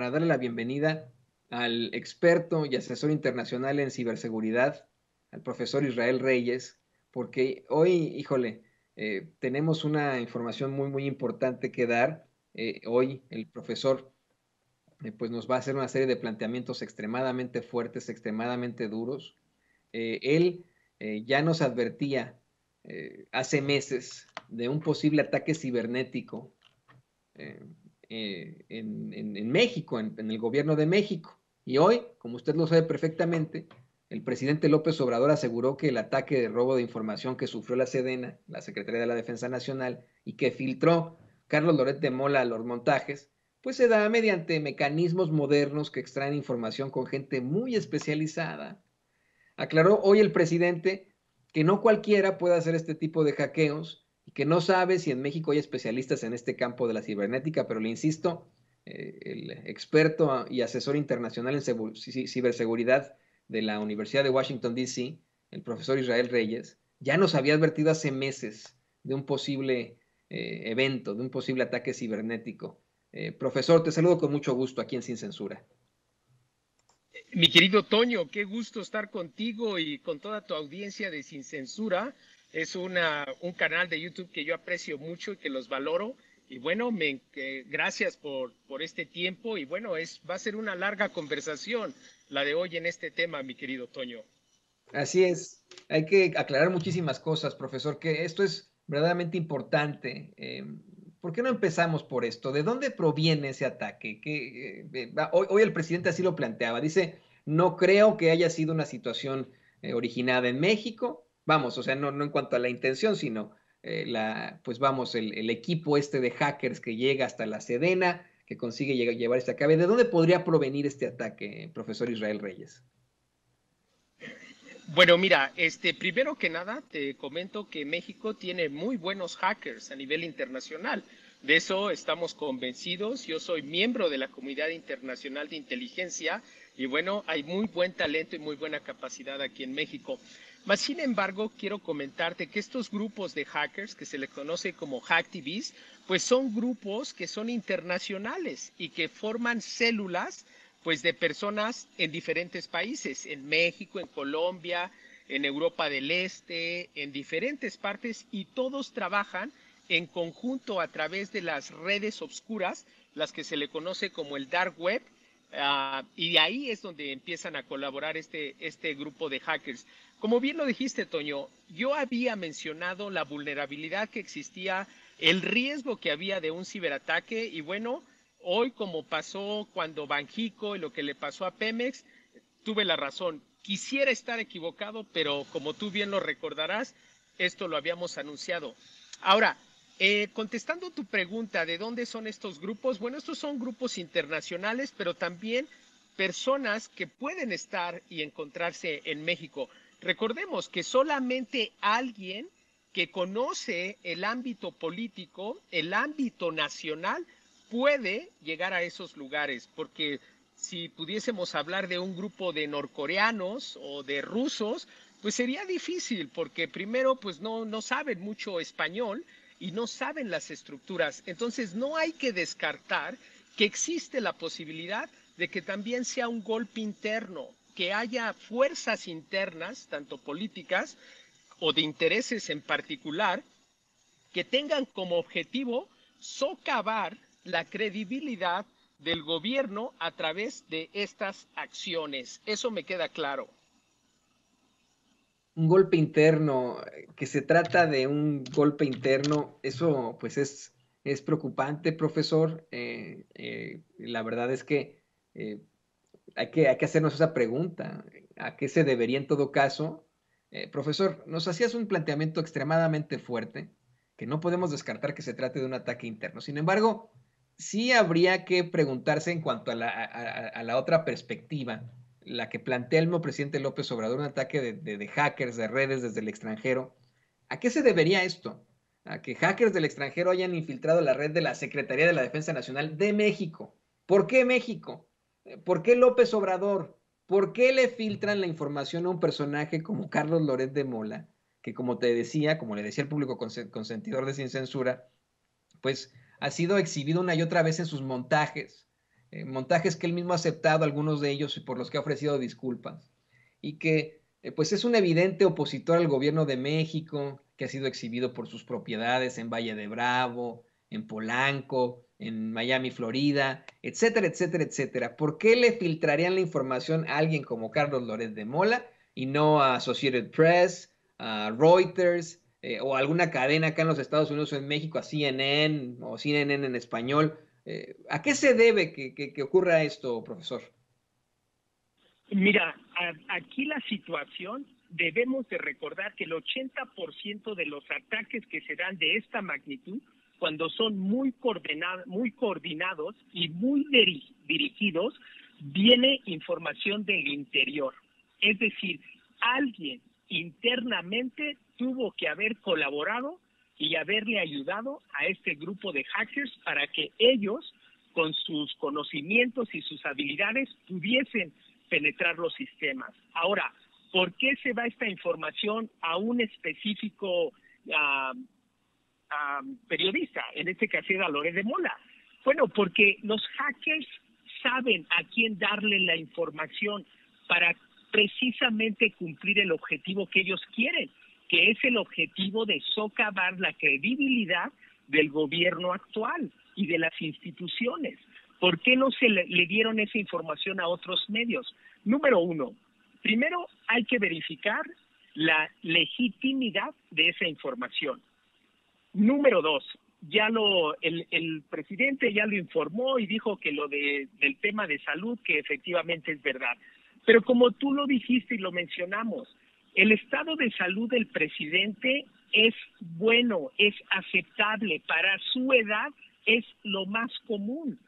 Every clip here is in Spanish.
para darle la bienvenida al experto y asesor internacional en ciberseguridad, al profesor Israel Reyes, porque hoy, híjole, tenemos una información muy importante que dar. Hoy el profesor pues nos va a hacer una serie de planteamientos extremadamente fuertes, extremadamente duros. Él ya nos advertía hace meses de un posible ataque cibernético eh, en México, en el gobierno de México. Y hoy, como usted lo sabe perfectamente, el presidente López Obrador aseguró que el ataque de robo de información que sufrió la Sedena, la Secretaría de la Defensa Nacional, y que filtró Carlos Loret de Mola a los montajes, pues se da mediante mecanismos modernos que extraen información con gente muy especializada. Aclaró hoy el presidente que no cualquiera puede hacer este tipo de hackeos y que no sabe si en México hay especialistas en este campo de la cibernética, pero le insisto, el experto y asesor internacional en ciberseguridad de la Universidad de Washington, D.C., el profesor Israel Reyes, ya nos había advertido hace meses de un posible evento, de un posible ataque cibernético. Profesor, te saludo con mucho gusto aquí en Sin Censura. Mi querido Toño, qué gusto estar contigo y con toda tu audiencia de Sin Censura. Es un canal de YouTube que yo aprecio mucho y que los valoro. Y bueno, gracias por este tiempo. Y bueno, va a ser una larga conversación la de hoy en este tema, mi querido Toño. Así es, hay que aclarar muchísimas cosas, profesor, que esto es verdaderamente importante. ¿Por qué no empezamos por esto? ¿De dónde proviene ese ataque? Hoy el presidente así lo planteaba. Dice, no creo que haya sido una situación originada en México. Vamos, o sea, no en cuanto a la intención, sino pues vamos, el equipo este de hackers que llega hasta la Sedena, que consigue llevar este a cabo. ¿De dónde podría provenir este ataque, profesor Israel Reyes? Bueno, mira, primero que nada te comento que México tiene muy buenos hackers a nivel internacional. De eso estamos convencidos. Yo soy miembro de la Comunidad Internacional de Inteligencia y bueno, hay muy buen talento y muy buena capacidad aquí en México. Mas, sin embargo, quiero comentarte que estos grupos de hackers, que se les conoce como hacktivists, pues son grupos que son internacionales y que forman células pues de personas en diferentes países, en México, en Colombia, en Europa del Este, en diferentes partes, y todos trabajan en conjunto a través de las redes obscuras, las que se le conoce como el dark web, y de ahí es donde empiezan a colaborar este grupo de hackers. Como bien lo dijiste, Toño, yo había mencionado la vulnerabilidad que existía, el riesgo que había de un ciberataque, y bueno, hoy, como pasó cuando Banjico y lo que le pasó a Pemex, tuve la razón. Quisiera estar equivocado, pero como tú bien lo recordarás, esto lo habíamos anunciado. Ahora, contestando tu pregunta, ¿de dónde son estos grupos? Bueno, estos son grupos internacionales, pero también personas que pueden estar y encontrarse en México. Recordemos que solamente alguien que conoce el ámbito político, el ámbito nacional, puede llegar a esos lugares, porque si pudiésemos hablar de un grupo de norcoreanos o de rusos, pues sería difícil, porque primero pues no saben mucho español y no saben las estructuras. Entonces no hay que descartar que existe la posibilidad de que también sea un golpe interno, que haya fuerzas internas, tanto políticas o de intereses en particular, que tengan como objetivo socavar la credibilidad del gobierno a través de estas acciones. Eso me queda claro. Un golpe interno, que se trata de un golpe interno, eso pues es preocupante, profesor. La verdad es que hay que hacernos esa pregunta, ¿a qué se debería en todo caso? Profesor, nos hacías un planteamiento extremadamente fuerte, que no podemos descartar que se trate de un ataque interno. Sin embargo, sí habría que preguntarse en cuanto a la otra perspectiva, la que plantea el mismo presidente López Obrador, un ataque de hackers, de redes desde el extranjero. ¿A qué se debería esto? A que hackers del extranjero hayan infiltrado la red de la Secretaría de la Defensa Nacional de México. ¿Por qué México? ¿Por qué López Obrador? ¿Por qué le filtran la información a un personaje como Carlos Loret de Mola, que como te decía, como le decía el público consentidor de Sin Censura, pues ha sido exhibido una y otra vez en sus montajes, montajes que él mismo ha aceptado, algunos de ellos, y por los que ha ofrecido disculpas, y que pues es un evidente opositor al gobierno de México, que ha sido exhibido por sus propiedades en Valle de Bravo, en Polanco, en Miami, Florida, etcétera, etcétera, etcétera. ¿Por qué le filtrarían la información a alguien como Carlos Loret de Mola y no a Associated Press, a Reuters, o alguna cadena acá en los Estados Unidos o en México, a CNN o CNN en español? ¿A qué se debe que ocurra esto, profesor? Mira, aquí la situación, debemos de recordar que el 80% de los ataques que se dan de esta magnitud, cuando son muy coordinados y muy dirigidos, viene información del interior. Es decir, alguien internamente tuvo que haber colaborado y haberle ayudado a este grupo de hackers para que ellos, con sus conocimientos y sus habilidades, pudiesen penetrar los sistemas. Ahora, ¿por qué se va esta información a un específico periodista? En este caso era Loret de Mola. Bueno, porque los hackers saben a quién darle la información para precisamente cumplir el objetivo que ellos quieren, que es el objetivo de socavar la credibilidad del gobierno actual y de las instituciones. ¿Por qué no se le dieron esa información a otros medios? Número uno, primero hay que verificar la legitimidad de esa información. Número dos, el presidente ya lo informó y dijo que del tema de salud, que efectivamente es verdad. Pero como tú lo dijiste y lo mencionamos, el estado de salud del presidente es bueno, es aceptable, para su edad es lo más común.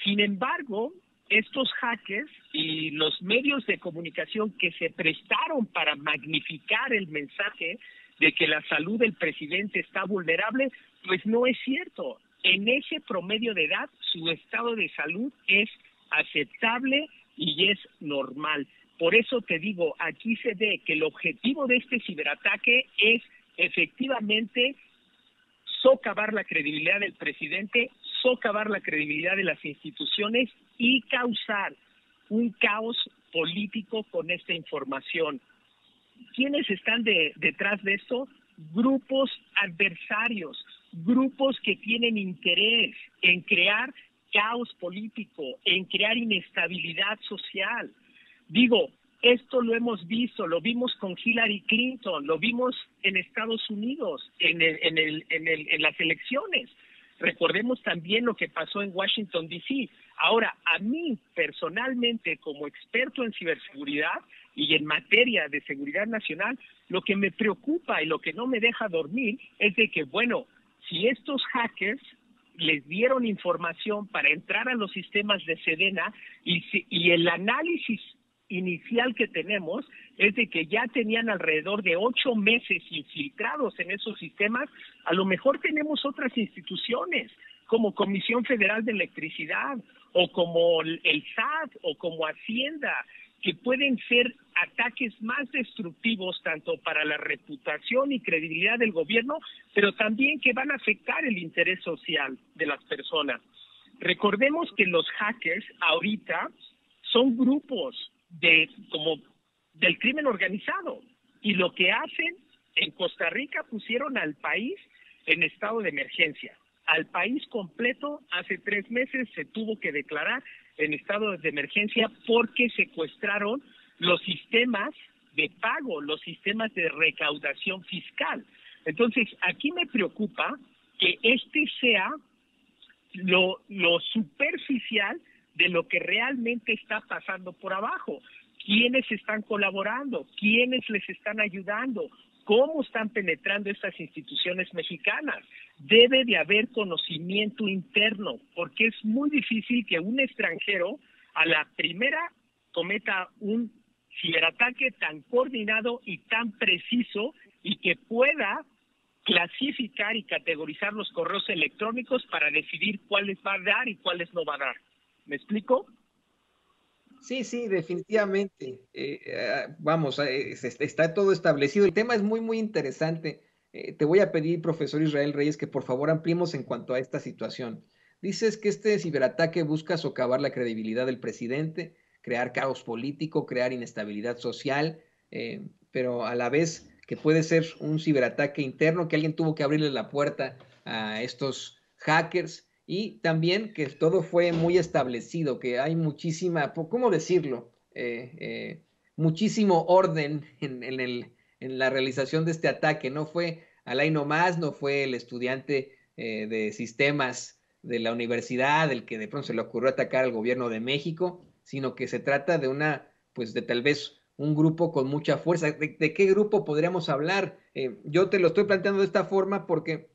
Sin embargo, estos hackers y los medios de comunicación que se prestaron para magnificar el mensaje de que la salud del presidente está vulnerable, pues no es cierto. En ese promedio de edad, su estado de salud es aceptable y es normal. Por eso te digo, aquí se ve que el objetivo de este ciberataque es efectivamente socavar la credibilidad del presidente, socavar la credibilidad de las instituciones y causar un caos político con esta información. ¿Quiénes están detrás de esto? Grupos adversarios, grupos que tienen interés en crear caos político, en crear inestabilidad social. Digo, esto lo hemos visto, lo vimos con Hillary Clinton, lo vimos en Estados Unidos, en las elecciones. Recordemos también lo que pasó en Washington, D.C. Ahora, a mí personalmente, como experto en ciberseguridad y en materia de seguridad nacional, lo que me preocupa y lo que no me deja dormir es de que, bueno, si estos hackers les dieron información para entrar a los sistemas de Sedena y el análisis inicial que tenemos es de que ya tenían alrededor de 8 meses infiltrados en esos sistemas, a lo mejor tenemos otras instituciones como Comisión Federal de Electricidad o como el SAT o como Hacienda, que pueden ser ataques más destructivos tanto para la reputación y credibilidad del gobierno, pero también que van a afectar el interés social de las personas. Recordemos que los hackers ahorita son grupos del crimen organizado, y lo que hacen en Costa Rica, pusieron al país en estado de emergencia. Al país completo hace 3 meses se tuvo que declarar en estado de emergencia porque secuestraron los sistemas de pago, los sistemas de recaudación fiscal. Entonces, aquí me preocupa que este sea lo superficial de lo que realmente está pasando por abajo. ¿Quiénes están colaborando? ¿Quiénes les están ayudando? ¿Cómo están penetrando estas instituciones mexicanas? Debe de haber conocimiento interno, porque es muy difícil que un extranjero a la primera cometa un ciberataque tan coordinado y tan preciso y que pueda clasificar y categorizar los correos electrónicos para decidir cuáles va a dar y cuáles no va a dar. ¿Me explico? Sí, sí, definitivamente. Vamos, está todo establecido. El tema es muy, muy interesante. Te voy a pedir, profesor Israel Reyes, que por favor ampliemos en cuanto a esta situación. Dices que este ciberataque busca socavar la credibilidad del presidente, crear caos político, crear inestabilidad social, pero a la vez que puede ser un ciberataque interno, que alguien tuvo que abrirle la puerta a estos hackers y también que todo fue muy establecido, que hay muchísima, ¿cómo decirlo? Muchísimo orden en la realización de este ataque. No fue Alain nomás, no fue el estudiante de sistemas de la universidad el que de pronto se le ocurrió atacar al gobierno de México, sino que se trata de una, pues de tal vez un grupo con mucha fuerza. ¿De qué grupo podríamos hablar? Yo te lo estoy planteando de esta forma porque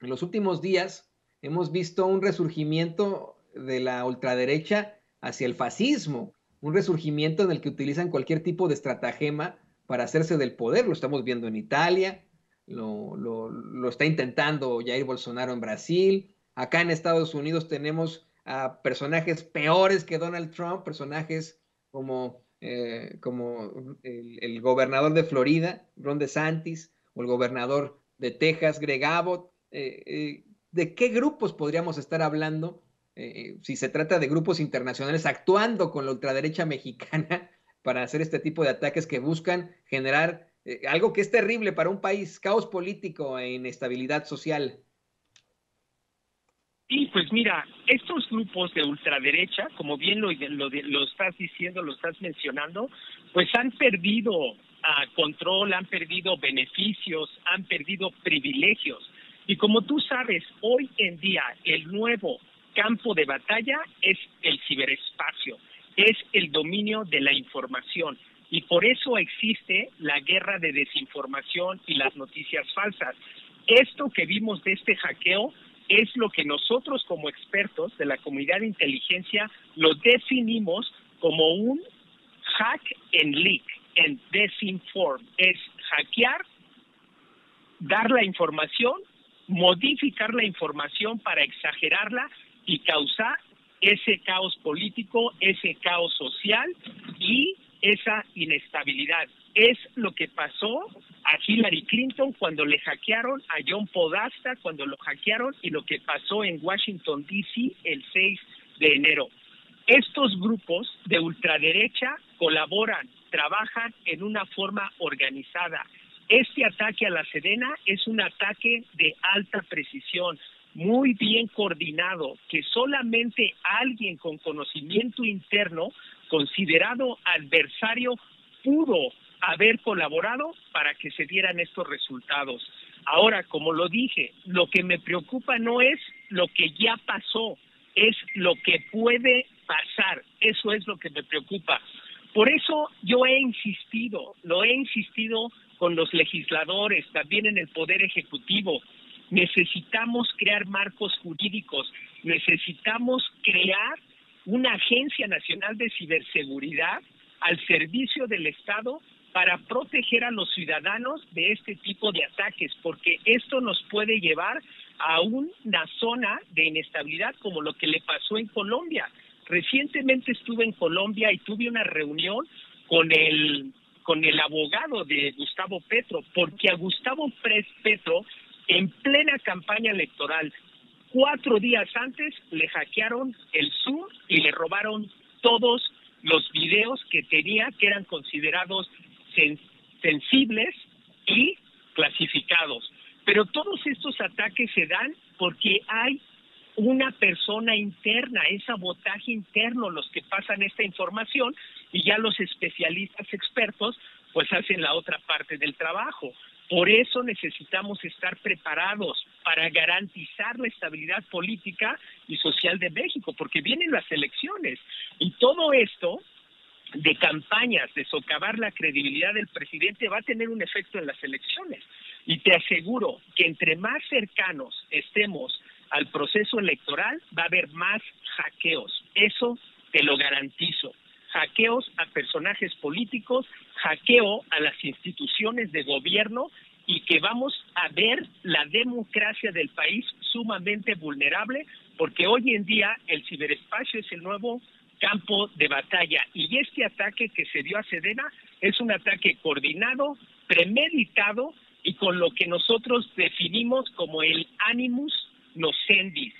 en los últimos días hemos visto un resurgimiento de la ultraderecha hacia el fascismo, un resurgimiento en el que utilizan cualquier tipo de estratagema para hacerse del poder. Lo estamos viendo en Italia, lo está intentando Jair Bolsonaro en Brasil. Acá en Estados Unidos tenemos a personajes peores que Donald Trump, personajes como el gobernador de Florida, Ron DeSantis, o el gobernador de Texas, Greg Abbott. ¿De qué grupos podríamos estar hablando si se trata de grupos internacionales actuando con la ultraderecha mexicana para hacer este tipo de ataques que buscan generar algo que es terrible para un país, caos político e inestabilidad social? Y pues mira, estos grupos de ultraderecha, como bien lo estás diciendo, lo estás mencionando, pues han perdido control, han perdido beneficios, han perdido privilegios. Y como tú sabes, hoy en día el nuevo campo de batalla es el ciberespacio, es el dominio de la información. Y por eso existe la guerra de desinformación y las noticias falsas. Esto que vimos de este hackeo es lo que nosotros como expertos de la comunidad de inteligencia lo definimos como un hack and leak, en desinform. Es hackear, dar la información, modificar la información para exagerarla y causar ese caos político, ese caos social y esa inestabilidad. Es lo que pasó a Hillary Clinton cuando le hackearon, a John Podesta cuando lo hackearon y lo que pasó en Washington, D.C. el 6 de enero. Estos grupos de ultraderecha colaboran, trabajan en una forma organizada. Este ataque a la Sedena es un ataque de alta precisión, muy bien coordinado, que solamente alguien con conocimiento interno, considerado adversario, pudo haber colaborado para que se dieran estos resultados. Ahora, como lo dije, lo que me preocupa no es lo que ya pasó, es lo que puede pasar. Eso es lo que me preocupa. Por eso yo lo he insistido con los legisladores, también en el Poder Ejecutivo. Necesitamos crear marcos jurídicos, necesitamos crear una Agencia Nacional de Ciberseguridad al servicio del Estado para proteger a los ciudadanos de este tipo de ataques, porque esto nos puede llevar a una zona de inestabilidad como lo que le pasó en Colombia. Recientemente estuve en Colombia y tuve una reunión con el abogado de Gustavo Petro, porque a Gustavo Petro, en plena campaña electoral, 4 días antes, le hackearon el Zoom y le robaron todos los videos que tenía, que eran considerados sensibles y clasificados. Pero todos estos ataques se dan porque hay una persona interna, es sabotaje interno los que pasan esta información y ya los especialistas expertos pues hacen la otra parte del trabajo. Por eso necesitamos estar preparados para garantizar la estabilidad política y social de México, porque vienen las elecciones y todo esto de campañas, de socavar la credibilidad del presidente va a tener un efecto en las elecciones. Y te aseguro que entre más cercanos estemos al proceso electoral, va a haber más hackeos. Eso te lo garantizo. Hackeos a personajes políticos, hackeo a las instituciones de gobierno y que vamos a ver la democracia del país sumamente vulnerable, porque hoy en día el ciberespacio es el nuevo campo de batalla y este ataque que se dio a Sedena es un ataque coordinado, premeditado y con lo que nosotros definimos como el animus nocendis.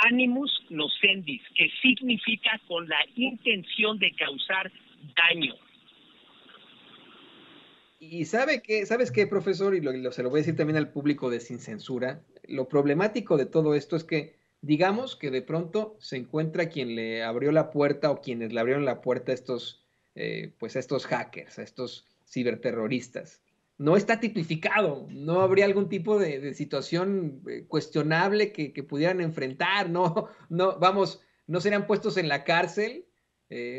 animus nocendis, que significa con la intención de causar daño. Y ¿sabes qué, profesor? Y se lo voy a decir también al público de Sin Censura. Lo problemático de todo esto es que, digamos que de pronto se encuentra quien le abrió la puerta o quienes le abrieron la puerta a estos, pues a estos hackers, a estos ciberterroristas. No está tipificado, no habría algún tipo de situación cuestionable que pudieran enfrentar, no, no, vamos, no serían puestos en la cárcel,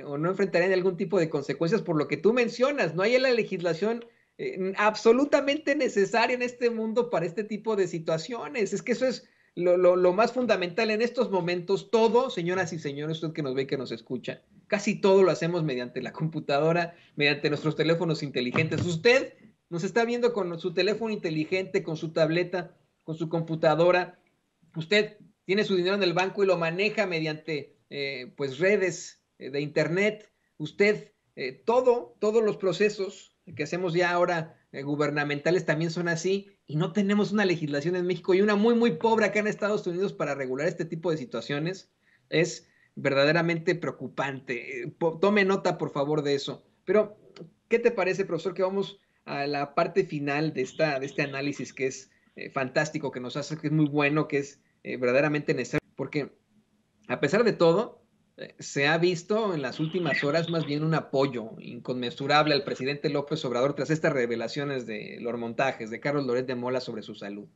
o no enfrentarían algún tipo de consecuencias por lo que tú mencionas. No hay en la legislación absolutamente necesaria en este mundo para este tipo de situaciones. Es que eso es lo más fundamental en estos momentos. Todo, señoras y señores, usted que nos ve, que nos escucha, casi todo lo hacemos mediante la computadora, mediante nuestros teléfonos inteligentes. Usted nos está viendo con su teléfono inteligente, con su tableta, con su computadora. Usted tiene su dinero en el banco y lo maneja mediante pues redes de internet. Usted, todos los procesos que hacemos ya ahora gubernamentales también son así, y no tenemos una legislación en México y una muy pobre acá en Estados Unidos para regular este tipo de situaciones. Es verdaderamente preocupante. Tome nota, por favor, de eso. Pero, ¿qué te parece, profesor, que vamos a la parte final de este análisis que es fantástico, que nos hace, que es muy bueno, que es verdaderamente necesario? Porque a pesar de todo, se ha visto en las últimas horas más bien un apoyo inconmensurable al presidente López Obrador tras estas revelaciones de los montajes de Carlos Loret de Mola sobre su salud,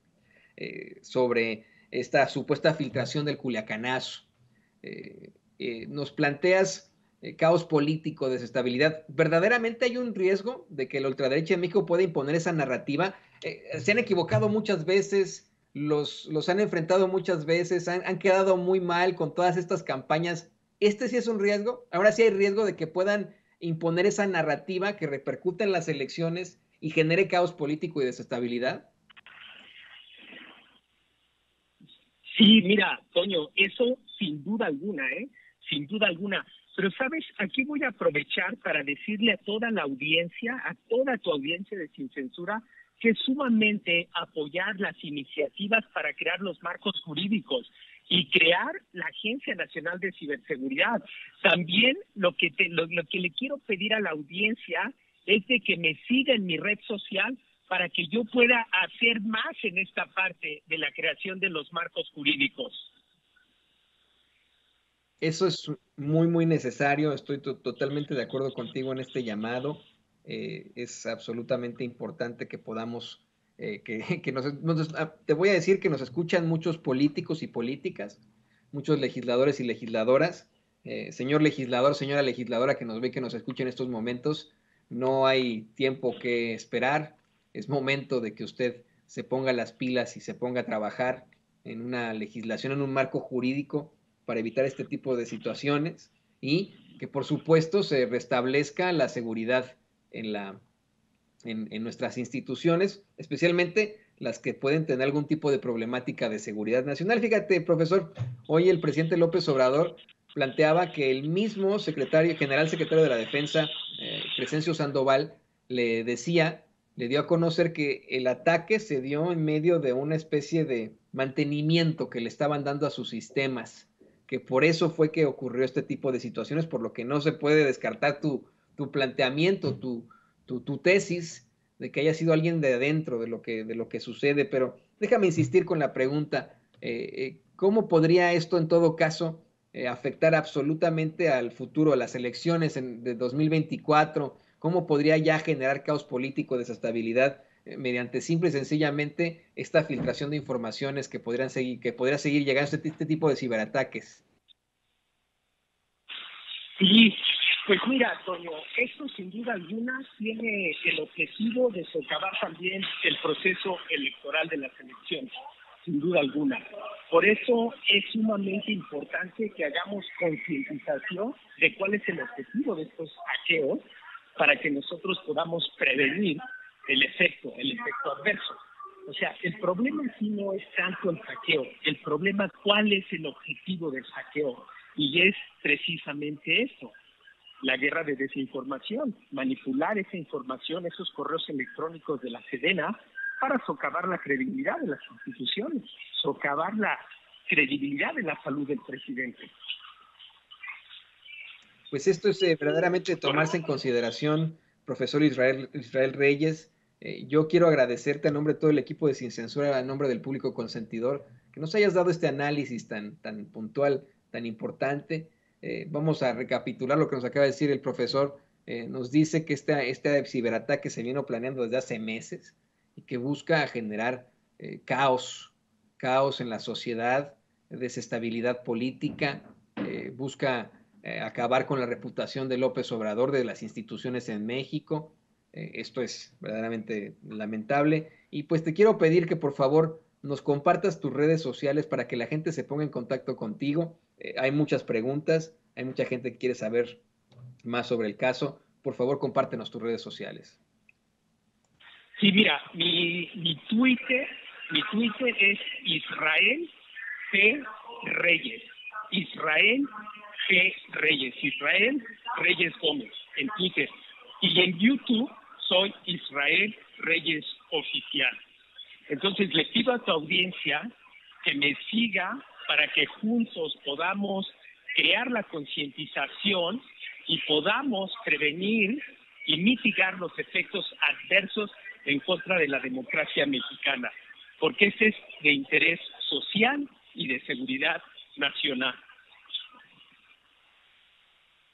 sobre esta supuesta filtración del Culiacanazo. Nos planteas caos político, desestabilidad. ¿Verdaderamente hay un riesgo de que la ultraderecha en México pueda imponer esa narrativa? Se han equivocado muchas veces, los han enfrentado muchas veces, han quedado muy mal con todas estas campañas. ¿Este sí es un riesgo? Ahora sí hay riesgo de que puedan imponer esa narrativa que repercute en las elecciones y genere caos político y desestabilidad. Sí, mira, Toño, eso sin duda alguna, sin duda alguna. Pero, ¿sabes? Aquí voy a aprovechar para decirle a toda la audiencia, a toda tu audiencia de Sin Censura, que es sumamente apoyar las iniciativas para crear los marcos jurídicos y crear la Agencia Nacional de Ciberseguridad. También lo que le quiero pedir a la audiencia es de que me siga en mi red social para que yo pueda hacer más en esta parte de la creación de los marcos jurídicos. Eso es muy necesario. Estoy totalmente de acuerdo contigo en este llamado. Es absolutamente importante que podamos, te voy a decir que nos escuchan muchos políticos y políticas, muchos legisladores y legisladoras. Señor legislador, señora legisladora que nos ve, que nos escucha en estos momentos, no hay tiempo que esperar. Es momento de que usted se ponga las pilas y se ponga a trabajar en una legislación, en un marco jurídico para evitar este tipo de situaciones y que por supuesto se restablezca la seguridad en nuestras instituciones, especialmente las que pueden tener algún tipo de problemática de seguridad nacional. Fíjate, profesor, hoy el presidente López Obrador planteaba que el mismo general secretario de la Defensa, Crescencio Sandoval, le dio a conocer que el ataque se dio en medio de una especie de mantenimiento que le estaban dando a sus sistemas, que por eso fue que ocurrió este tipo de situaciones, por lo que no se puede descartar tu planteamiento, tu tesis de que haya sido alguien de adentro de lo que sucede, pero déjame insistir con la pregunta, ¿cómo podría esto en todo caso afectar absolutamente al futuro, a las elecciones de 2024? ¿Cómo podría ya generar caos político, desestabilidad mediante simple y sencillamente esta filtración de informaciones que podría seguir llegando a este tipo de ciberataques? Sí, pues mira, Antonio, esto sin duda alguna tiene el objetivo de socavar también el proceso electoral de las elecciones, sin duda alguna. Por eso es sumamente importante que hagamos concientización de cuál es el objetivo de estos hackeos para que nosotros podamos prevenir el efecto adverso. O sea, el problema aquí no es tanto el hackeo, el problema es cuál es el objetivo del hackeo. Y es precisamente eso, la guerra de desinformación, manipular esa información, esos correos electrónicos de la Sedena para socavar la credibilidad de las instituciones, socavar credibilidad de la salud del presidente. Pues esto es verdaderamente tomarse en consideración, profesor Israel Reyes. Yo quiero agradecerte a nombre de todo el equipo de Sin Censura, a nombre del público consentidor, que nos hayas dado este análisis tan puntual, tan importante. Vamos a recapitular lo que nos acaba de decir el profesor. Nos dice que este ciberataque se vino planeando desde hace meses y que busca generar caos en la sociedad, desestabilidad política, busca acabar con la reputación de López Obrador, de las instituciones en México. Esto es verdaderamente lamentable. Y pues te quiero pedir que por favor nos compartas tus redes sociales para que la gente se ponga en contacto contigo. Hay muchas preguntas, hay mucha gente que quiere saber más sobre el caso. Por favor, compártenos tus redes sociales. Sí, mira, mi Twitter es Israel G. Reyes. Israel G. Reyes. Israel Reyes Gómez en Twitter. Y en YouTube soy Israel Reyes Oficial. Entonces le pido a tu audiencia que me siga para que juntos podamos crear la concientización y podamos prevenir y mitigar los efectos adversos en contra de la democracia mexicana, porque ese es de interés social y de seguridad nacional.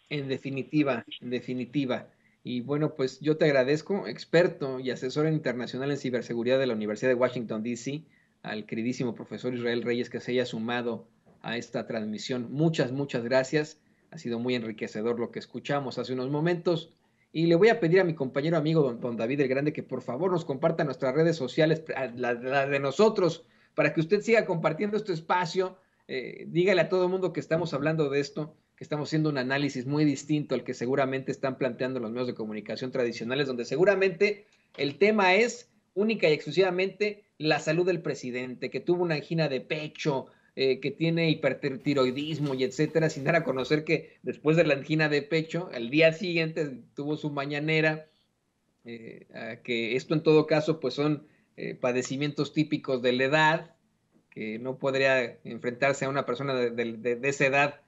En definitiva, en definitiva. Y bueno, pues yo te agradezco, experto y asesor internacional en ciberseguridad de la Universidad de Washington, D.C., al queridísimo profesor Israel Reyes que se haya sumado a esta transmisión. Muchas gracias. Ha sido muy enriquecedor lo que escuchamos hace unos momentos. Y le voy a pedir a mi compañero amigo don David el Grande que por favor nos comparta nuestras redes sociales, la de nosotros, para que usted siga compartiendo este espacio. Dígale a todo el mundo que estamos hablando de esto, que estamos haciendo un análisis muy distinto al que seguramente están planteando los medios de comunicación tradicionales, donde seguramente el tema es única y exclusivamente la salud del presidente, que tuvo una angina de pecho, que tiene hipertiroidismo y etcétera, sin dar a conocer que después de la angina de pecho, al día siguiente tuvo su mañanera, que esto en todo caso pues son padecimientos típicos de la edad, que no podría enfrentarse a una persona de esa edad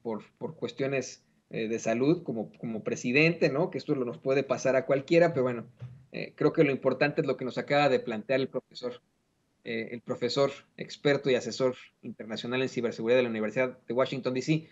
por cuestiones de salud como presidente, ¿no? Que esto nos puede pasar a cualquiera, pero bueno, creo que lo importante es lo que nos acaba de plantear el profesor experto y asesor internacional en ciberseguridad de la Universidad de Washington, D.C.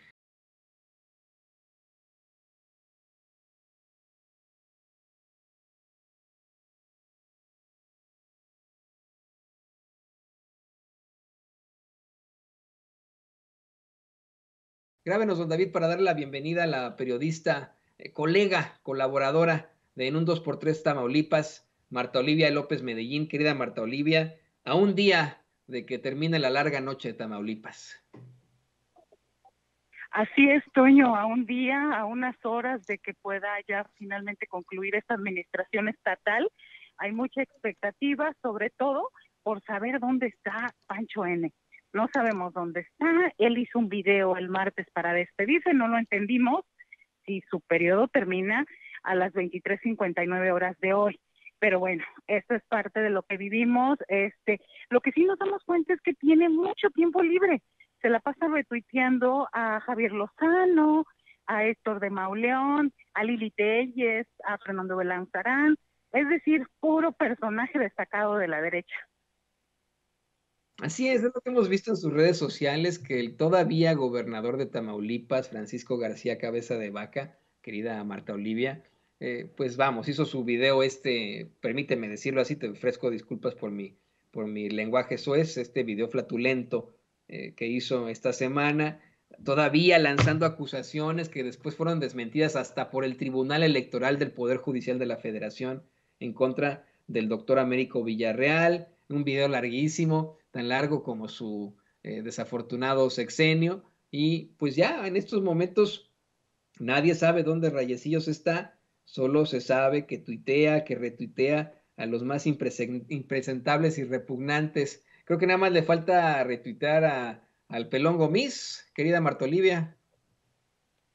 Grábenos, don David, para darle la bienvenida a la periodista, colega, colaboradora de En un 2x3 Tamaulipas, Marta Olivia López Medellín. Querida Marta Olivia, a un día de que termine la larga noche de Tamaulipas. Así es, Toño, a un día, a unas horas de que pueda ya finalmente concluir esta administración estatal, hay mucha expectativa, sobre todo por saber dónde está Pancho N. No sabemos dónde está, él hizo un video el martes para despedirse, no lo entendimos si su periodo termina a las 23:59 horas de hoy. Pero bueno, esto es parte de lo que vivimos. Lo que sí nos damos cuenta es que tiene mucho tiempo libre. Se la pasa retuiteando a Javier Lozano, a Héctor de Mauleón, a Lili Telles, a Fernando Belanzarán, es decir, puro personaje destacado de la derecha. Así es lo que hemos visto en sus redes sociales, que el todavía gobernador de Tamaulipas, Francisco García Cabeza de Vaca, querida Marta Olivia, pues vamos, hizo su video permíteme decirlo así, te ofrezco disculpas por mi lenguaje soez, este video flatulento que hizo esta semana, todavía lanzando acusaciones que después fueron desmentidas hasta por el Tribunal Electoral del Poder Judicial de la Federación en contra del doctor Américo Villarreal, un video larguísimo, tan largo como su desafortunado sexenio, y pues ya en estos momentos nadie sabe dónde Rayecillos está, solo se sabe que tuitea, que retuitea a los más impresentables y repugnantes. Creo que nada más le falta retuitear al Pelón Gomis, querida Marta Olivia.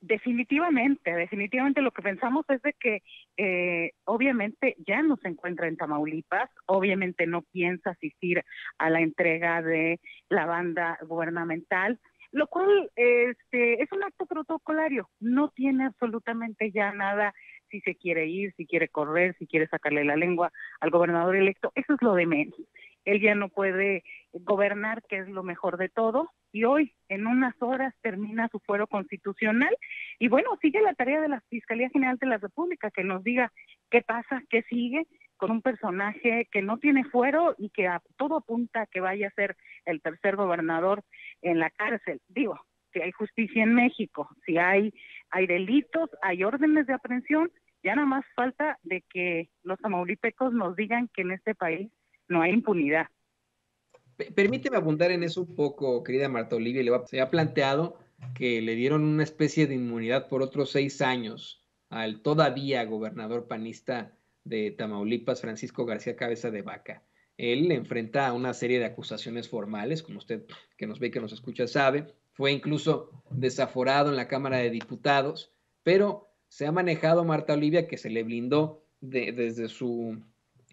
Definitivamente lo que pensamos es de que obviamente ya no se encuentra en Tamaulipas, obviamente no piensa asistir a la entrega de la banda gubernamental, lo cual es un acto protocolario, no tiene absolutamente ya nada si se quiere ir, si quiere correr, si quiere sacarle la lengua al gobernador electo, eso es lo de menos. Él ya no puede gobernar, que es lo mejor de todo, y hoy en unas horas termina su fuero constitucional y bueno, sigue la tarea de la Fiscalía General de la República que nos diga qué pasa, qué sigue con un personaje que no tiene fuero y que a todo apunta a que vaya a ser el tercer gobernador en la cárcel. Digo, si hay justicia en México, si hay delitos, hay órdenes de aprehensión, ya nada más falta de que los tamaulipecos nos digan que en este país no hay impunidad. Permíteme abundar en eso un poco, querida Marta Olivia. Se ha planteado que le dieron una especie de inmunidad por otros 6 años al todavía gobernador panista de Tamaulipas, Francisco García Cabeza de Vaca. Él enfrenta una serie de acusaciones formales, como usted que nos ve y que nos escucha sabe. Fue incluso desaforado en la Cámara de Diputados, pero se ha manejado, Marta Olivia, que se le blindó desde su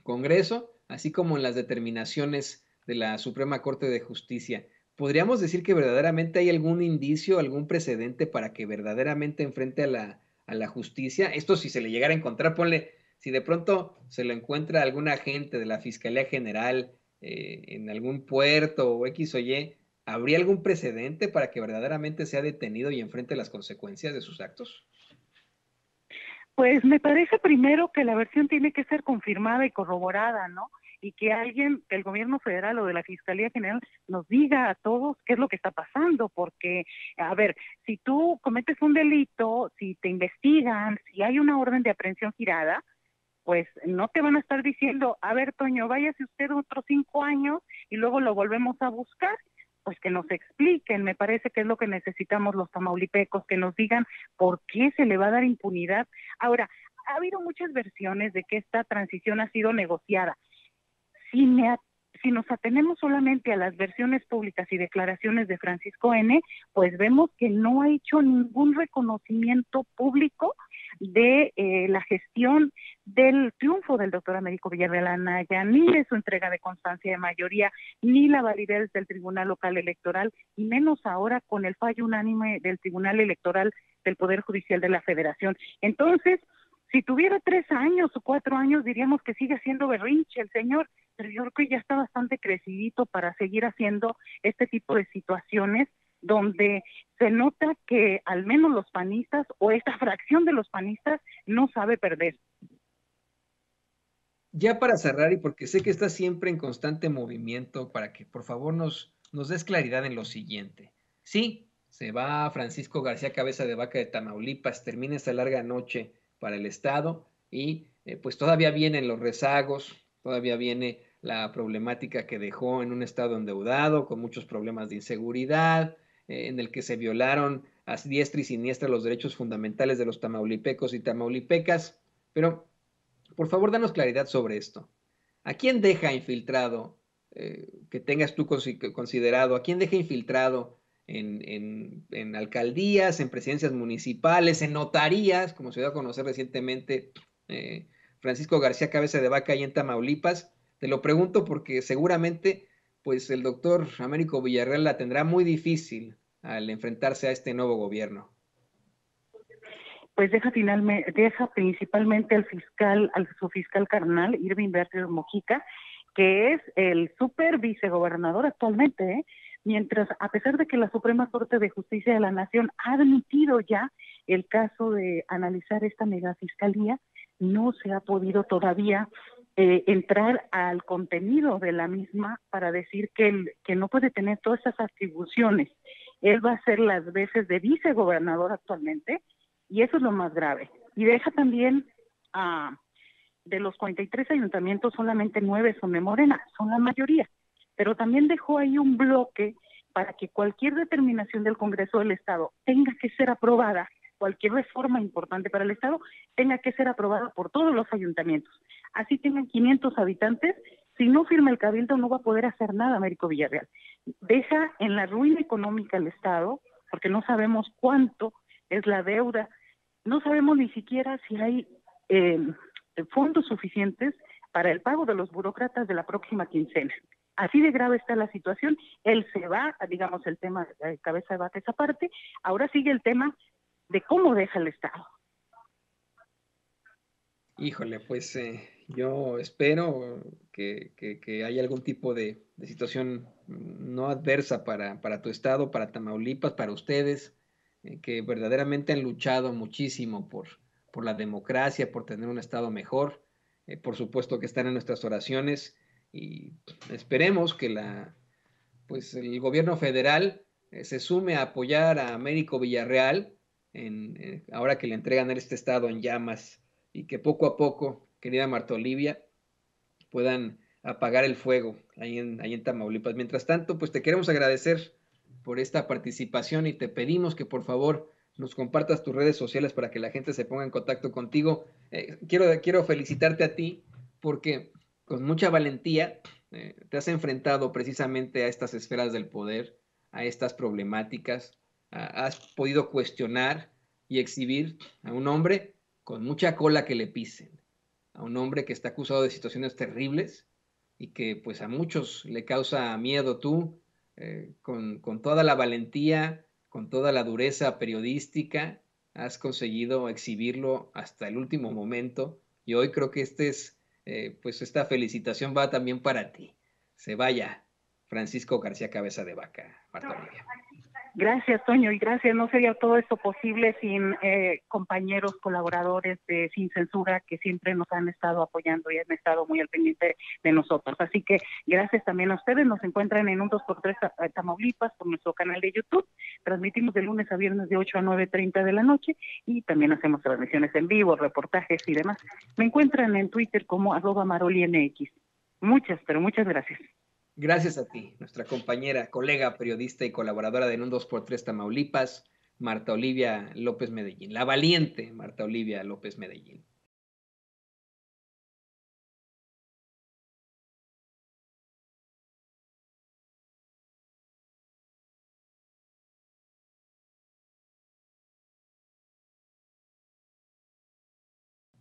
Congreso, así como en las determinaciones de la Suprema Corte de Justicia. ¿Podríamos decir que verdaderamente hay algún indicio, algún precedente para que verdaderamente enfrente a la justicia? Esto si se le llegara a encontrar, ponle, si de pronto se lo encuentra algún agente de la Fiscalía General en algún puerto o X o Y, ¿habría algún precedente para que verdaderamente sea detenido y enfrente las consecuencias de sus actos? Pues me parece primero que la versión tiene que ser confirmada y corroborada, ¿no? Y que alguien del gobierno federal o de la Fiscalía General nos diga a todos qué es lo que está pasando, porque, a ver, si tú cometes un delito, si te investigan, si hay una orden de aprehensión girada, pues no te van a estar diciendo, a ver, Toño, váyase usted otros 5 años y luego lo volvemos a buscar. Pues que nos expliquen, me parece que es lo que necesitamos los tamaulipecos, que nos digan por qué se le va a dar impunidad. Ahora, ha habido muchas versiones de que esta transición ha sido negociada. Si nos atenemos solamente a las versiones públicas y declaraciones de Francisco N., pues vemos que no ha hecho ningún reconocimiento público de la gestión del triunfo del doctor Américo Villarreal Anaya, ni de su entrega de constancia de mayoría, ni la validez del Tribunal Local Electoral, y menos ahora con el fallo unánime del Tribunal Electoral del Poder Judicial de la Federación. Entonces, si tuviera 3 años o 4 años, diríamos que sigue haciendo berrinche el señor, pero yo creo que ya está bastante crecidito para seguir haciendo este tipo de situaciones donde se nota que al menos los panistas o esta fracción de los panistas no sabe perder. Ya para cerrar, y porque sé que está siempre en constante movimiento, para que por favor nos des claridad en lo siguiente. Sí, se va Francisco García Cabeza de Vaca de Tamaulipas, termina esta larga noche para el Estado y pues todavía vienen los rezagos, todavía viene la problemática que dejó en un estado endeudado, con muchos problemas de inseguridad, en el que se violaron a diestra y siniestra los derechos fundamentales de los tamaulipecos y tamaulipecas, pero por favor, danos claridad sobre esto. ¿A quién deja infiltrado, que tengas tú considerado, a quién deja infiltrado en alcaldías, en presidencias municipales, en notarías, como se dio a conocer recientemente Francisco García Cabeza de Vaca y en Tamaulipas? Te lo pregunto porque seguramente pues el doctor Américo Villarreal la tendrá muy difícil al enfrentarse a este nuevo gobierno. Pues deja principalmente al su fiscal carnal, Irving Berrios Mojica, que es el super vicegobernador actualmente, mientras, a pesar de que la Suprema Corte de Justicia de la Nación ha admitido ya el caso de analizar esta megafiscalía, no se ha podido todavía entrar al contenido de la misma para decir que no puede tener todas esas atribuciones. Él va a ser las veces de vicegobernador actualmente, y eso es lo más grave. Y deja también, de los 43 ayuntamientos, solamente 9 son de Morena, son la mayoría. Pero también dejó ahí un bloque para que cualquier determinación del Congreso del Estado tenga que ser aprobada, cualquier reforma importante para el Estado tenga que ser aprobada por todos los ayuntamientos. Así tengan 500 habitantes, si no firma el Cabildo no va a poder hacer nada Américo Villarreal. Deja en la ruina económica al Estado, porque no sabemos cuánto es la deuda. No sabemos ni siquiera si hay fondos suficientes para el pago de los burócratas de la próxima quincena. Así de grave está la situación. Él se va, digamos, el tema de cabeza de vaca esa parte. Ahora sigue el tema de cómo deja el Estado. Híjole, pues yo espero que haya algún tipo de situación no adversa para tu estado, para Tamaulipas, para ustedes, que verdaderamente han luchado muchísimo por la democracia, por tener un estado mejor. Por supuesto que están en nuestras oraciones y esperemos que pues el gobierno federal se sume a apoyar a Américo Villarreal ahora que le entregan este estado en llamas y que poco a poco, querida Marta Olivia, puedan apagar el fuego ahí en Tamaulipas. Mientras tanto, pues te queremos agradecer por esta participación y te pedimos que por favor nos compartas tus redes sociales para que la gente se ponga en contacto contigo. Quiero felicitarte a ti porque con mucha valentía te has enfrentado precisamente a estas esferas del poder, a estas problemáticas, has podido cuestionar y exhibir a un hombre con mucha cola que le pisen, a un hombre que está acusado de situaciones terribles y que pues a muchos le causa miedo tú, con toda la valentía, con toda la dureza periodística, has conseguido exhibirlo hasta el último momento y hoy creo que pues esta felicitación va también para ti. Se vaya Francisco García Cabeza de Vaca, Marta Olivia. Gracias, Toño, y gracias. No sería todo esto posible sin compañeros, colaboradores de Sin Censura que siempre nos han estado apoyando y han estado muy al pendiente de nosotros. Así que gracias también a ustedes. Nos encuentran en un 2x3 Tamaulipas por nuestro canal de YouTube. Transmitimos de lunes a viernes de 8 a 9:30 de la noche y también hacemos transmisiones en vivo, reportajes y demás. Me encuentran en Twitter como @maroliMX. Muchas, pero muchas gracias. Gracias a ti, nuestra compañera, colega, periodista y colaboradora de En un 2x3 Tamaulipas, Marta Olivia López Medellín, la valiente Marta Olivia López Medellín.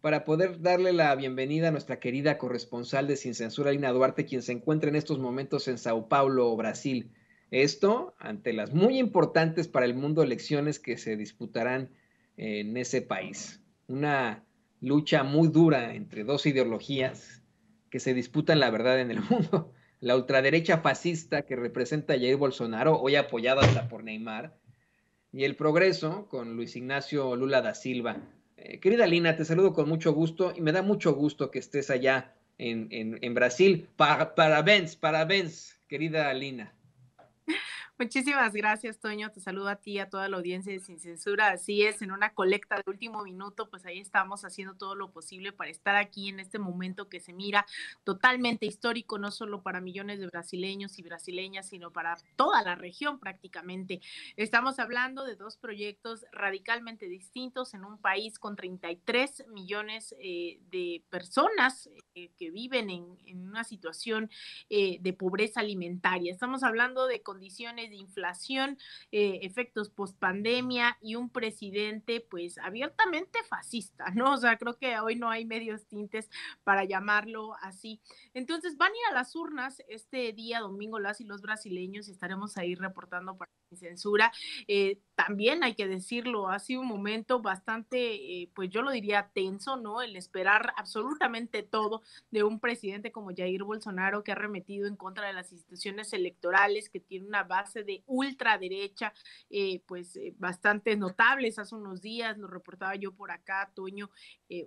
Para poder darle la bienvenida a nuestra querida corresponsal de Sin Censura, Lina Duarte, quien se encuentra en estos momentos en Sao Paulo, Brasil. Esto ante las muy importantes para el mundo elecciones que se disputarán en ese país. Una lucha muy dura entre dos ideologías que se disputan la verdad en el mundo. La ultraderecha fascista que representa a Jair Bolsonaro, hoy apoyada hasta por Neymar, y el progreso con Luis Ignacio Lula da Silva. Querida Lina, te saludo con mucho gusto y me da mucho gusto que estés allá en Brasil. Parabéns, querida Lina. Muchísimas gracias, Toño. Te saludo a ti y a toda la audiencia de Sin Censura. Así es, en una colecta de último minuto, pues ahí estamos haciendo todo lo posible para estar aquí en este momento que se mira totalmente histórico, no solo para millones de brasileños y brasileñas, sino para toda la región prácticamente. Estamos hablando de dos proyectos radicalmente distintos en un país con 33 millones de personas que viven en una situación de pobreza alimentaria. Estamos hablando de condiciones de inflación, efectos post-pandemia y un presidente pues abiertamente fascista, ¿no? O sea, creo que hoy no hay medios tintes para llamarlo así. Entonces van a ir a las urnas este día domingo las y los brasileños y estaremos ahí reportando para Sin Censura. También hay que decirlo, ha sido un momento bastante, pues yo lo diría tenso, ¿no? El esperar absolutamente todo de un presidente como Jair Bolsonaro que ha arremetido en contra de las instituciones electorales, que tiene una base de ultraderecha, bastante notables. Hace unos días, lo reportaba yo por acá, Toño,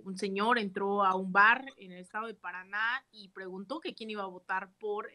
un señor entró a un bar en el estado de Paraná y preguntó que quién iba a votar por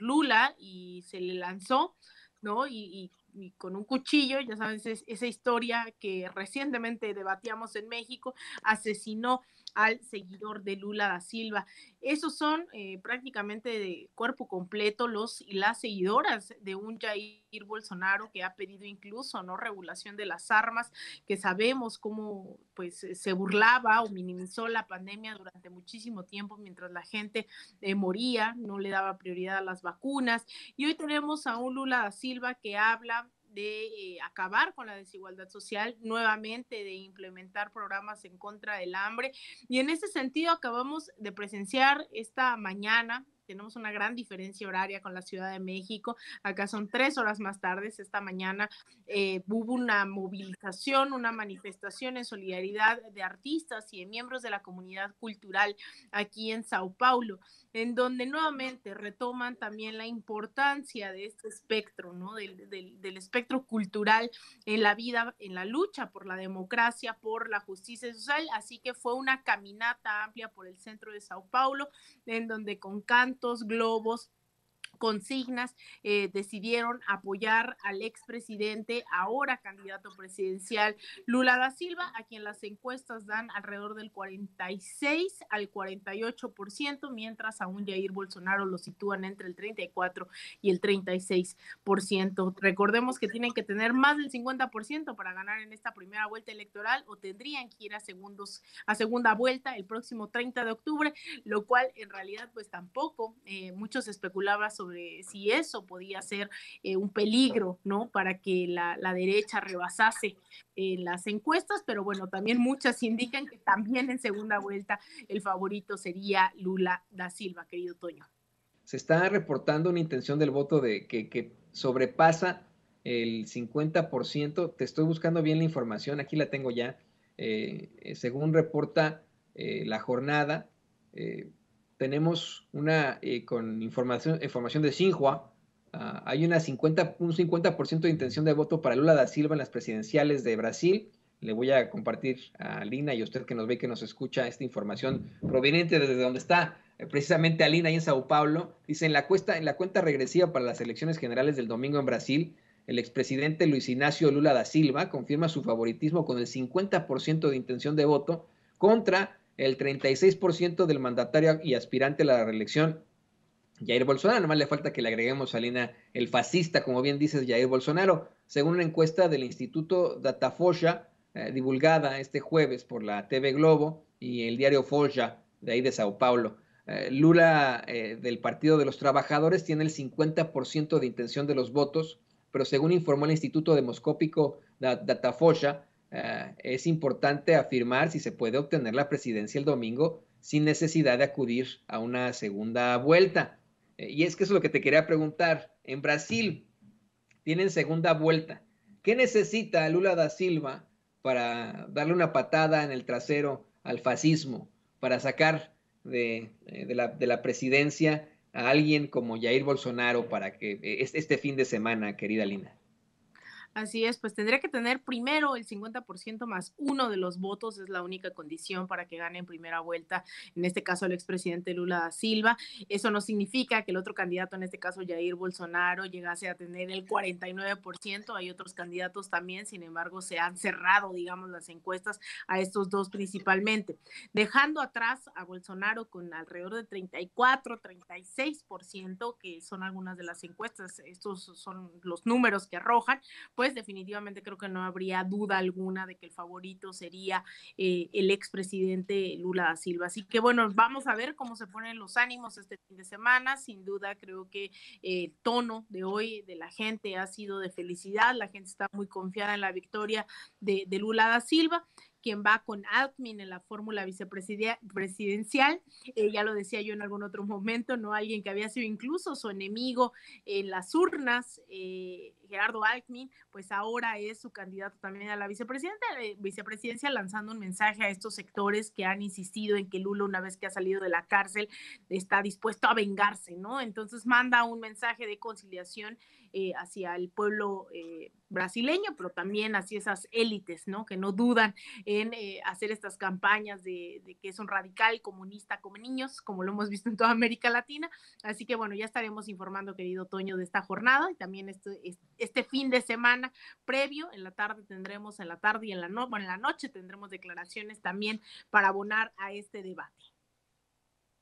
Lula y se le lanzó, ¿no? Y con un cuchillo, ya sabes, esa historia que recientemente debatíamos en México, asesinó al seguidor de Lula da Silva. Esos son prácticamente de cuerpo completo los y las seguidoras de un Jair Bolsonaro que ha pedido incluso no regulación de las armas, que sabemos cómo pues se burlaba o minimizó la pandemia durante muchísimo tiempo mientras la gente moría, no le daba prioridad a las vacunas. Y hoy tenemos a un Lula da Silva que habla de acabar con la desigualdad social, nuevamente de implementar programas en contra del hambre. Y en ese sentido acabamos de presenciar esta mañana, tenemos una gran diferencia horaria con la Ciudad de México, acá son 3 horas más tarde, esta mañana hubo una movilización, una manifestación en solidaridad de artistas y de miembros de la comunidad cultural aquí en Sao Paulo, en donde nuevamente retoman también la importancia de este espectro, ¿no? del espectro cultural en la vida, en la lucha por la democracia, por la justicia social. Así que fue una caminata amplia por el centro de Sao Paulo, en donde con cantos, globos, consignas, decidieron apoyar al expresidente, ahora candidato presidencial Lula da Silva, a quien las encuestas dan alrededor del 46 al 48%, mientras a un Jair Bolsonaro lo sitúan entre el 34 y el 36%. Recordemos que tienen que tener más del 50% para ganar en esta primera vuelta electoral, o tendrían que ir a segunda vuelta el próximo 30 de octubre, lo cual en realidad pues tampoco muchos especulaban sobre si eso podía ser un peligro, ¿no? Para que la derecha rebasase las encuestas, pero bueno, también muchas indican que también en segunda vuelta el favorito sería Lula da Silva, querido Toño. Se está reportando una intención del voto de que sobrepasa el 50%. Te estoy buscando bien la información, aquí la tengo ya. Según reporta La Jornada, tenemos una, con información de Xinhua, hay un 50% de intención de voto para Lula da Silva en las presidenciales de Brasil. Le voy a compartir a Lina y a usted que nos ve y que nos escucha esta información proveniente desde donde está precisamente Alina ahí en Sao Paulo. Dice, en la cuenta regresiva para las elecciones generales del domingo en Brasil, el expresidente Luis Ignacio Lula da Silva confirma su favoritismo con el 50% de intención de voto contra el 36% del mandatario y aspirante a la reelección Jair Bolsonaro. Nomás le falta que le agreguemos a Lina el fascista, como bien dices, Jair Bolsonaro. Según una encuesta del Instituto Datafolha, divulgada este jueves por la TV Globo y el diario Folha de ahí de Sao Paulo, Lula del Partido de los Trabajadores tiene el 50% de intención de los votos, pero según informó el Instituto Demoscópico Datafolha, es importante afirmar si se puede obtener la presidencia el domingo sin necesidad de acudir a una segunda vuelta. Y es que eso es lo que te quería preguntar. En Brasil tienen segunda vuelta. ¿Qué necesita Lula da Silva para darle una patada en el trasero al fascismo, para sacar de la presidencia a alguien como Jair Bolsonaro para que este fin de semana, querida Lina? Así es, pues tendría que tener primero el 50% más uno de los votos, es la única condición para que gane en primera vuelta, en este caso el expresidente Lula da Silva. Eso no significa que el otro candidato, en este caso Jair Bolsonaro, llegase a tener el 49%, hay otros candidatos también, sin embargo se han cerrado, digamos, las encuestas a estos dos principalmente, dejando atrás a Bolsonaro con alrededor de 34, 36%, que son algunas de las encuestas, estos son los números que arrojan, pues definitivamente creo que no habría duda alguna de que el favorito sería el expresidente Lula da Silva. Así que bueno, vamos a ver cómo se ponen los ánimos este fin de semana. Sin duda creo que el tono de hoy de la gente ha sido de felicidad, la gente está muy confiada en la victoria de Lula da Silva, quien va con Alckmin en la fórmula vicepresidencial. Ya lo decía yo en algún otro momento, ¿no? Alguien que había sido incluso su enemigo en las urnas, Gerardo Alckmin, pues ahora es su candidato también a la vicepresidencia, lanzando un mensaje a estos sectores que han insistido en que Lula, una vez que ha salido de la cárcel, está dispuesto a vengarse, ¿no? Entonces manda un mensaje de conciliación hacia el pueblo brasileño, pero también hacia esas élites, ¿no? Que no dudan en hacer estas campañas de que es un radical comunista como niños, como lo hemos visto en toda América Latina. Así que bueno, ya estaremos informando, querido Toño, de esta jornada y también este fin de semana previo. En la tarde tendremos, en la tarde y en la noche tendremos declaraciones también para abonar a este debate.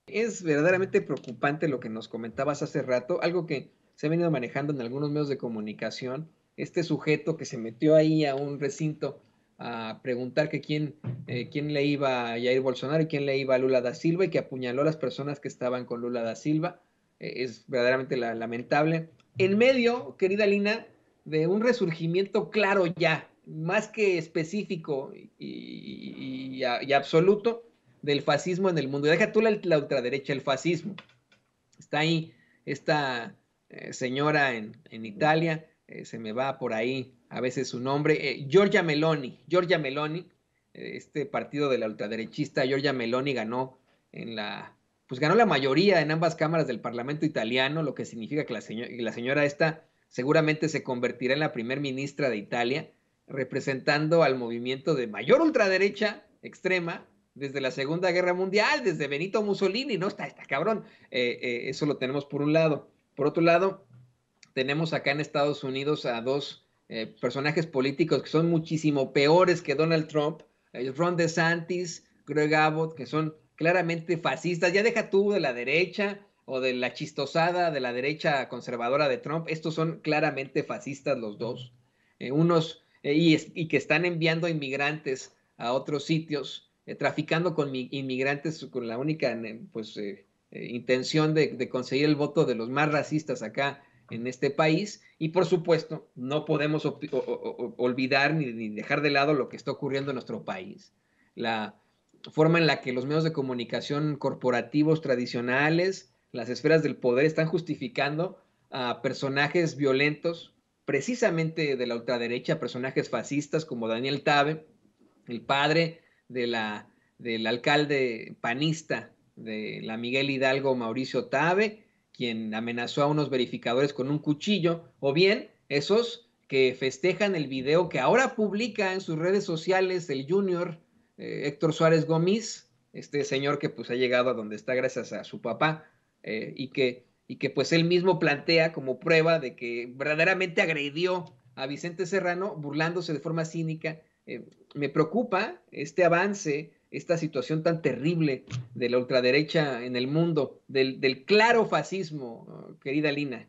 Es verdaderamente preocupante lo que nos comentabas hace rato, algo que se ha venido manejando en algunos medios de comunicación, este sujeto que se metió ahí a un recinto a preguntar que quién le iba a Jair Bolsonaro y quién le iba a Lula da Silva y que apuñaló a las personas que estaban con Lula da Silva. Es verdaderamente lamentable. En medio, querida Lina, de un resurgimiento claro ya, más que específico y absoluto, del fascismo en el mundo. Deja tú la ultraderecha, el fascismo. Está ahí esta señora en Italia, se me va por ahí a veces su nombre, Giorgia Meloni, este partido de la ultraderechista, Giorgia Meloni pues ganó la mayoría en ambas cámaras del Parlamento italiano, lo que significa que la señora esta seguramente se convertirá en la primer ministra de Italia, representando al movimiento de mayor ultraderecha extrema desde la Segunda Guerra Mundial, desde Benito Mussolini, ¿no? Está cabrón. Eso lo tenemos por un lado. Por otro lado, tenemos acá en Estados Unidos a dos personajes políticos que son muchísimo peores que Donald Trump, Ron DeSantis, Greg Abbott, que son claramente fascistas. Ya deja tú de la derecha o de la chistosada de la derecha conservadora de Trump. Estos son claramente fascistas los dos. Y que están enviando inmigrantes a otros sitios, traficando con inmigrantes con la única intención de conseguir el voto de los más racistas acá en este país. Y por supuesto, no podemos olvidar ni dejar de lado lo que está ocurriendo en nuestro país. La forma en la que los medios de comunicación corporativos tradicionales, las esferas del poder, están justificando a personajes violentos, precisamente de la ultraderecha, personajes fascistas como Daniel Tabe, el padre del alcalde panista de la Miguel Hidalgo, Mauricio Tabe, quien amenazó a unos verificadores con un cuchillo, o bien esos que festejan el video que ahora publica en sus redes sociales el junior Héctor Suárez Gómez, este señor que pues ha llegado a donde está gracias a su papá, y que pues él mismo plantea como prueba de que verdaderamente agredió a Vicente Serrano burlándose de forma cínica. Me preocupa este avance, esta situación tan terrible de la ultraderecha en el mundo, del claro fascismo, querida Lina.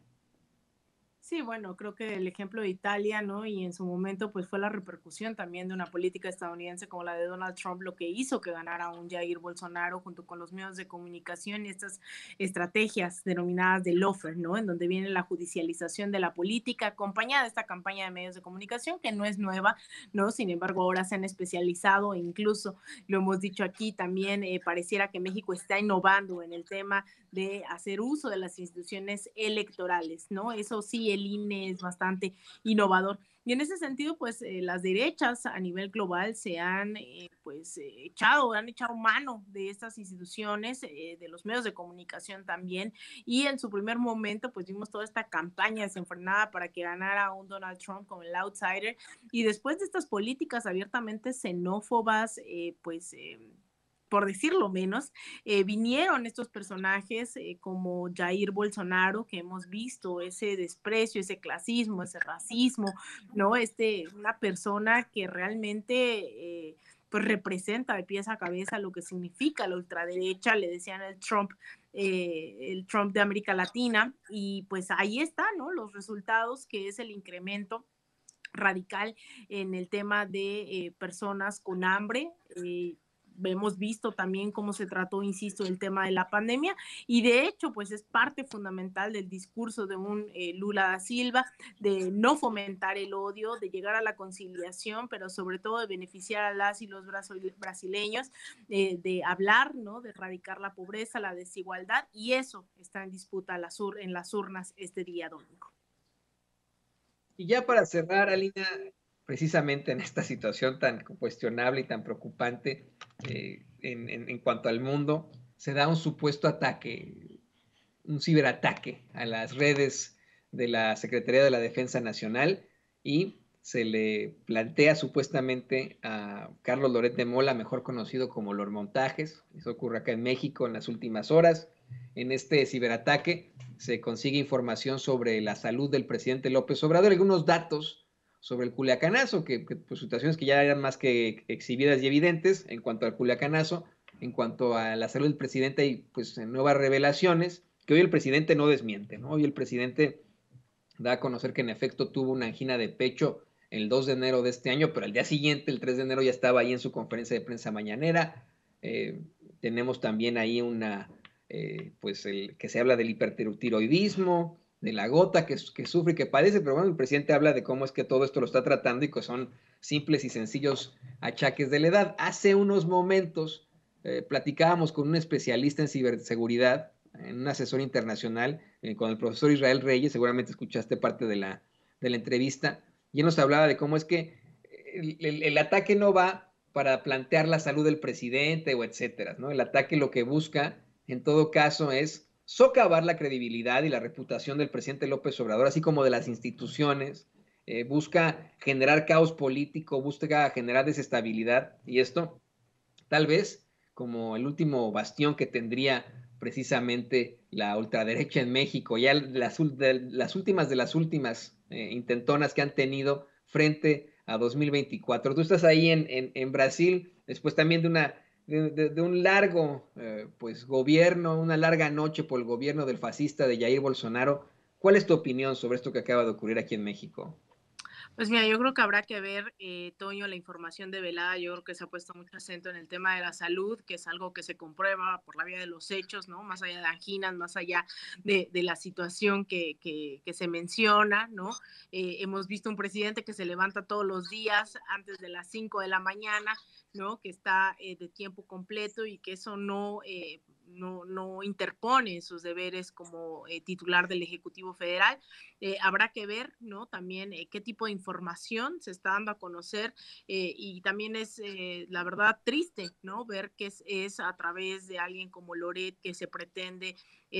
Sí, bueno, creo que el ejemplo de Italia, ¿no? Y en su momento, pues fue la repercusión también de una política estadounidense como la de Donald Trump, lo que hizo que ganara un Jair Bolsonaro junto con los medios de comunicación y estas estrategias denominadas de lawfare, ¿no? En donde viene la judicialización de la política, acompañada de esta campaña de medios de comunicación que no es nueva, ¿no? Sin embargo, ahora se han especializado e incluso, lo hemos dicho aquí, también pareciera que México está innovando en el tema de hacer uso de las instituciones electorales, ¿no? Eso sí, el INE es bastante innovador. Y en ese sentido, pues las derechas a nivel global se han han echado mano de estas instituciones, de los medios de comunicación también, y en su primer momento, pues vimos toda esta campaña desenfrenada para que ganara un Donald Trump como el outsider, y después de estas políticas abiertamente xenófobas, por decirlo menos, vinieron estos personajes como Jair Bolsonaro, que hemos visto ese desprecio, ese clasismo, ese racismo, ¿no? Una persona que realmente pues representa de pies a cabeza lo que significa la ultraderecha, le decían el Trump de América Latina, y pues ahí está, ¿no? Los resultados, que es el incremento radical en el tema de personas con hambre. Hemos visto también cómo se trató, insisto, el tema de la pandemia, y de hecho, pues es parte fundamental del discurso de un Lula da Silva, de no fomentar el odio, de llegar a la conciliación, pero sobre todo de beneficiar a las y los brasileños, de hablar, ¿no? De erradicar la pobreza, la desigualdad, y eso está en disputa en las urnas este día domingo. Y ya para cerrar, Alina, precisamente en esta situación tan cuestionable y tan preocupante en cuanto al mundo, se da un supuesto ataque, un ciberataque a las redes de la Secretaría de la Defensa Nacional, y se le plantea supuestamente a Carlos Loret de Mola, mejor conocido como Lord Montajes. Eso ocurre acá en México en las últimas horas. En este ciberataque se consigue información sobre la salud del presidente López Obrador, algunos datos sobre el culiacanazo, pues, situaciones que ya eran más que exhibidas y evidentes en cuanto al culiacanazo. En cuanto a la salud del presidente, hay pues nuevas revelaciones que hoy el presidente no desmiente, ¿no? Hoy el presidente da a conocer que en efecto tuvo una angina de pecho el 2 de enero de este año, pero al día siguiente, el 3 de enero, ya estaba ahí en su conferencia de prensa mañanera. Tenemos también ahí que se habla del hipertiroidismo, la gota que sufre y que padece, pero bueno, el presidente habla de cómo es que todo esto lo está tratando y que son simples y sencillos achaques de la edad. Hace unos momentos platicábamos con un especialista en ciberseguridad, en un asesor internacional, con el profesor Israel Reyes, seguramente escuchaste parte de la entrevista, y él nos hablaba de cómo es que el ataque no va para plantear la salud del presidente o etcétera, ¿no? El ataque lo que busca, en todo caso, es socavar la credibilidad y la reputación del presidente López Obrador, así como de las instituciones, busca generar caos político, busca generar desestabilidad, y esto tal vez como el último bastión que tendría precisamente la ultraderecha en México, ya las últimas de las últimas intentonas que han tenido frente a 2024. Tú estás ahí en Brasil, después también de un largo pues gobierno, una larga noche por el gobierno del fascista de Jair Bolsonaro. ¿Cuál es tu opinión sobre esto que acaba de ocurrir aquí en México? Pues mira, yo creo que habrá que ver, Toño, la información develada. Yo creo que se ha puesto mucho acento en el tema de la salud, que es algo que se comprueba por la vía de los hechos, ¿no? Más allá de anginas, más allá de la situación que se menciona, ¿no? Hemos visto un presidente que se levanta todos los días antes de las 5 de la mañana, ¿no? Que está de tiempo completo y que eso no interpone sus deberes como titular del Ejecutivo Federal. Habrá que ver, ¿no? También qué tipo de información se está dando a conocer, y también es, la verdad, triste, ¿no? Ver que es a través de alguien como Loret que se pretende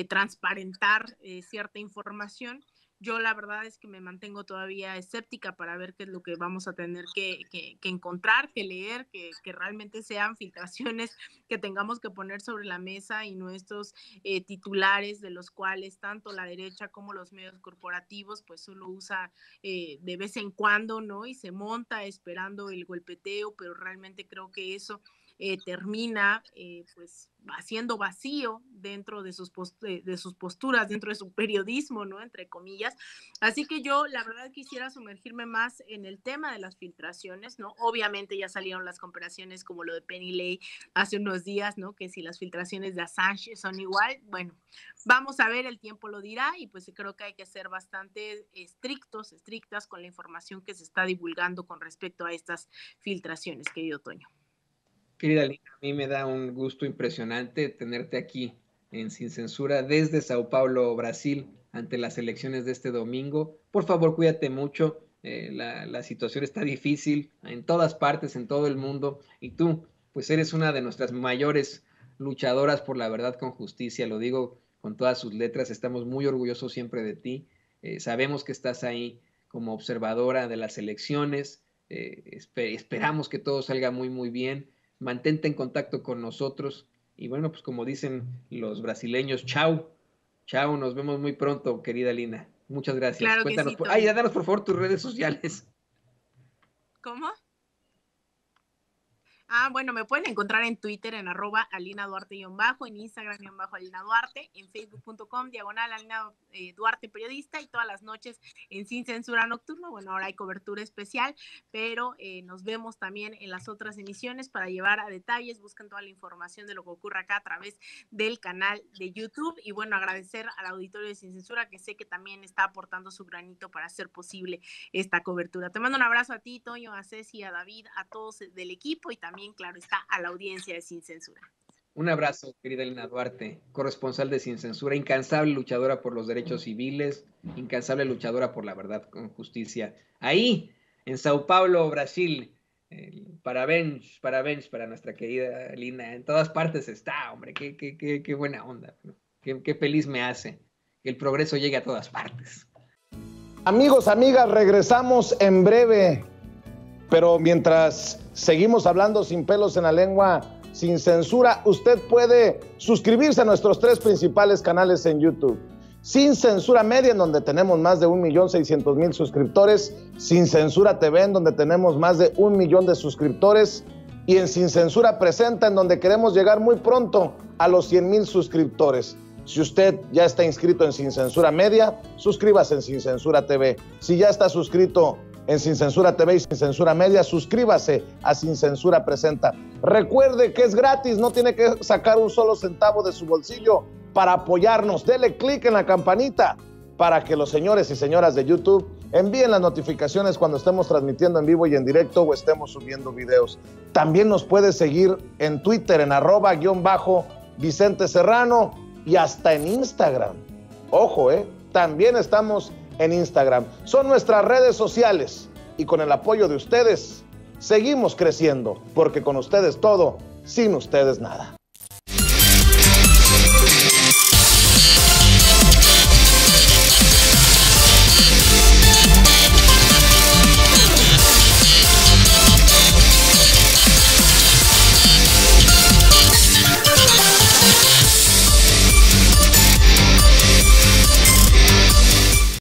transparentar cierta información. Yo la verdad es que me mantengo todavía escéptica para ver qué es lo que vamos a tener que encontrar, que leer, que realmente sean filtraciones que tengamos que poner sobre la mesa y no estos titulares de los cuales tanto la derecha como los medios corporativos pues solo usa de vez en cuando, ¿no? Y se monta esperando el golpeteo, pero realmente creo que eso termina pues haciendo vacío dentro de sus posturas, dentro de su periodismo, ¿no? Entre comillas. Así que yo, la verdad, quisiera sumergirme más en el tema de las filtraciones, ¿no? Obviamente ya salieron las comparaciones como lo de Penny Lane hace unos días, ¿no? Que si las filtraciones de Assange son igual, bueno, vamos a ver, el tiempo lo dirá, y pues creo que hay que ser bastante estrictas con la información que se está divulgando con respecto a estas filtraciones, querido Toño. Querida Lina, a mí me da un gusto impresionante tenerte aquí en Sin Censura desde Sao Paulo, Brasil, ante las elecciones de este domingo. Por favor, cuídate mucho. La situación está difícil en todas partes, en todo el mundo, y tú, pues eres una de nuestras mayores luchadoras por la verdad con justicia. Lo digo con todas sus letras. Estamos muy orgullosos siempre de ti. Sabemos que estás ahí como observadora de las elecciones. Esperamos que todo salga muy, muy bien. Mantente en contacto con nosotros y bueno, pues como dicen los brasileños, chao, chao, nos vemos muy pronto, querida Lina. Muchas gracias. Claro. Cuéntanos, que sí, danos por favor tus redes sociales. ¿Cómo? Bueno, me pueden encontrar en Twitter en @AlinaDuarte_, en Instagram _AlinaDuarte, en Facebook.com/Alina Duarte Periodista, y todas las noches en Sin Censura Nocturno. Bueno, ahora hay cobertura especial, pero nos vemos también en las otras emisiones para llevar a detalles. Busquen toda la información de lo que ocurre acá a través del canal de YouTube. Y bueno, agradecer al auditorio de Sin Censura, que sé que también está aportando su granito para hacer posible esta cobertura. Te mando un abrazo a ti, Toño, a Ceci, a David, a todos del equipo, y también, claro está, a la audiencia de Sin Censura. Un abrazo, querida Alina Duarte, corresponsal de Sin Censura, incansable luchadora por los derechos civiles, incansable luchadora por la verdad con justicia. Ahí, en Sao Paulo, Brasil, parabéns para nuestra querida Alina. En todas partes está, hombre, qué buena onda. Qué feliz me hace que el progreso llegue a todas partes. Amigos, amigas, regresamos en breve. Pero mientras seguimos hablando sin pelos en la lengua, sin censura, usted puede suscribirse a nuestros 3 principales canales en YouTube. Sin Censura Media, en donde tenemos más de 1.600.000 suscriptores. Sin Censura TV, en donde tenemos más de 1 millón de suscriptores. Y en Sin Censura Presenta, en donde queremos llegar muy pronto a los 100,000 suscriptores. Si usted ya está inscrito en Sin Censura Media, suscríbase en Sin Censura TV. Si ya está suscrito en Sin Censura TV y Sin Censura Media, suscríbase a Sin Censura Presenta. Recuerde que es gratis, no tiene que sacar un solo centavo de su bolsillo para apoyarnos. Dele clic en la campanita para que los señores y señoras de YouTube envíen las notificaciones cuando estemos transmitiendo en vivo y en directo o estemos subiendo videos. También nos puedes seguir en Twitter en @Vicente Serrano y hasta en Instagram. Ojo, también estamos en Instagram. Son nuestras redes sociales y con el apoyo de ustedes seguimos creciendo, porque con ustedes todo, sin ustedes nada.